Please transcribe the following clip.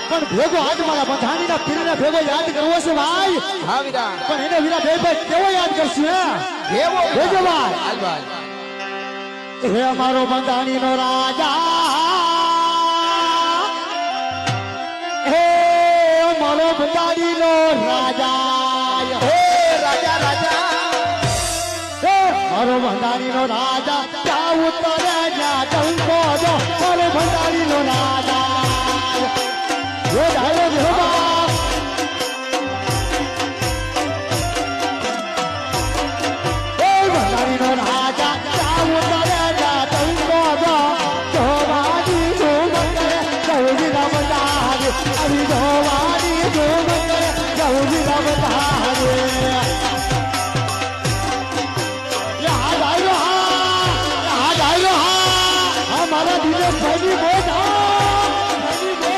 પણ ભેગો આજ મારા બંધાણીના પીરને ભેગો યાદ કરવો છે ભાઈ. હા વીરા. પણ એને વીરા ભાઈ કેવો યાદ કરશું હે કેવો ભેગો ભાઈ. હાલ ભાઈ. હે અમારો બંધાણીનો રાજા, હે અમારો બંધાણીનો રાજા, હે રાજા રાજા, હે મારો બંધાણીનો રાજા, ત્યાં ઉતરે જ્યાં ટંકો દો મારો બંધાણીનો રાજા. હે ડાયો ભેગા, હે બંધાણીનો રાજા, ત્યાં ઉતરે જ્યાં ટંકો દો જોવાની ધૂમ કરે ગૌરી રમતા રે, આવી જોવાની ધૂમ કરે ગૌરી રમતા રે.